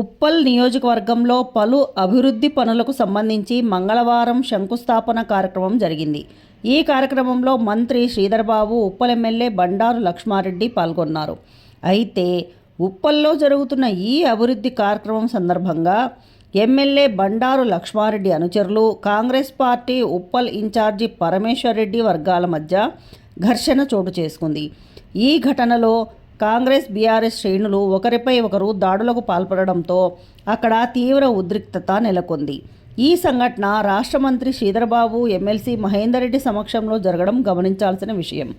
ఉప్పల్ నియోజకవర్గంలో పలు అభివృద్ధి పనులకు సంబంధించి మంగళవారం శంకుస్థాపన కార్యక్రమం జరిగింది. ఈ కార్యక్రమంలో మంత్రి శ్రీధర్బాబు, ఉప్పల్ ఎమ్మెల్యే బండారు లక్ష్మారెడ్డి పాల్గొన్నారు. అయితే ఉప్పల్లో జరుగుతున్న ఈ అభివృద్ధి కార్యక్రమం సందర్భంగా ఎమ్మెల్యే బండారు లక్ష్మారెడ్డి అనుచరులు, కాంగ్రెస్ పార్టీ ఉప్పల్ ఇన్ఛార్జి పరమేశ్వర్ రెడ్డి వర్గాల మధ్య ఘర్షణ చోటు చేసుకుంది. ఈ ఘటనలో కాంగ్రెస్, బీఆర్ఎస్ శ్రేణులు ఒకరిపై ఒకరు దాడులకు పాల్పడడంతో అక్కడ తీవ్ర ఉద్రిక్తత నెలకొంది. ఈ సంఘటన రాష్ట్ర మంత్రి శ్రీధర్బాబు, ఎమ్మెల్సీ మహేందర్ రెడ్డి సమక్షంలో జరగడం గమనించాల్సిన విషయం.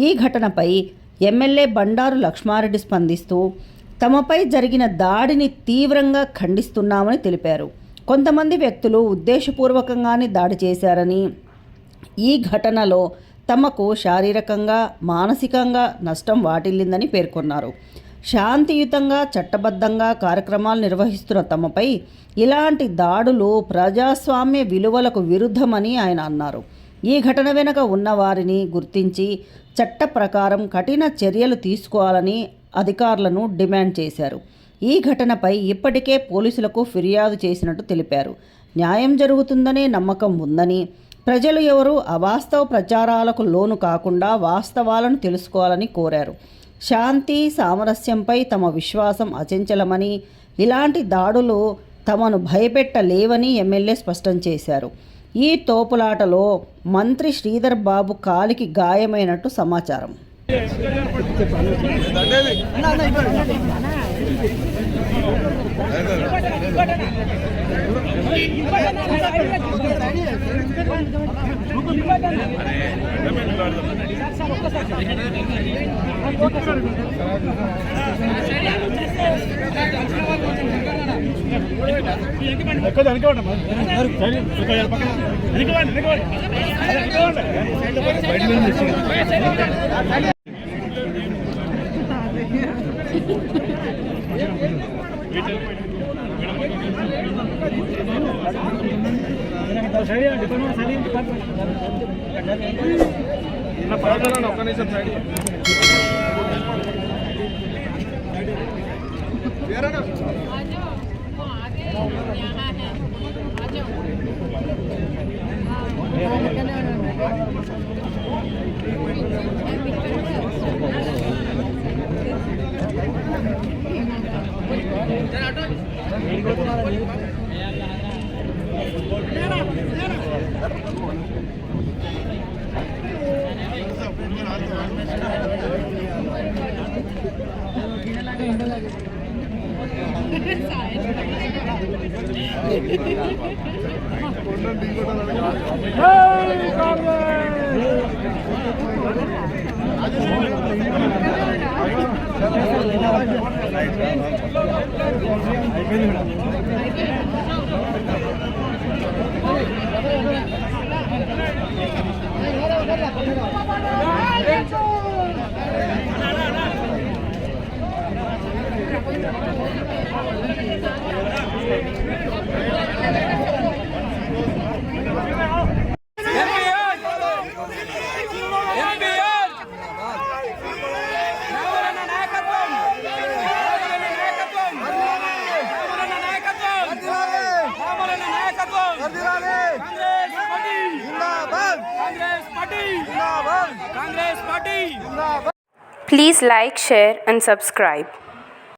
ఈ ఘటనపై ఎమ్మెల్యే బండారు లక్ష్మారెడ్డి స్పందిస్తూ తమపై జరిగిన దాడిని తీవ్రంగా ఖండిస్తున్నామని తెలిపారు. కొంతమంది వ్యక్తులు ఉద్దేశపూర్వకంగానే దాడి చేశారని, ఈ ఘటనలో తమకు శారీరకంగా, మానసికంగా నష్టం వాటిల్లిందని పేర్కొన్నారు. శాంతియుతంగా, చట్టబద్ధంగా కార్యక్రమాలు నిర్వహిస్తున్న తమపై ఇలాంటి దాడులు ప్రజాస్వామ్య విలువలకు విరుద్ధమని ఆయన అన్నారు. ఈ ఘటన వెనుక ఉన్న వారిని గుర్తించి చట్ట ప్రకారం కఠిన చర్యలు తీసుకోవాలని అధికారులను డిమాండ్ చేశారు. ఈ ఘటనపై ఇప్పటికే పోలీసులకు ఫిర్యాదు చేసినట్టు తెలిపారు. న్యాయం జరుగుతుందనే నమ్మకం ఉందని, ప్రజలు ఎవరూ అవాస్తవ ప్రచారాలకు లోను కాకుండా వాస్తవాలను తెలుసుకోవాలని కోరారు. శాంతి, సామరస్యంపై తమ విశ్వాసం అచంచలమని, ఇలాంటి దాడులు తమను భయపెట్టలేవని ఎమ్మెల్యే స్పష్టం చేశారు. ఈ తోపులాటలో మంత్రి శ్రీధర్ బాబు కాలికి గాయమైనట్టు సమాచారం. Please like, share and subscribe.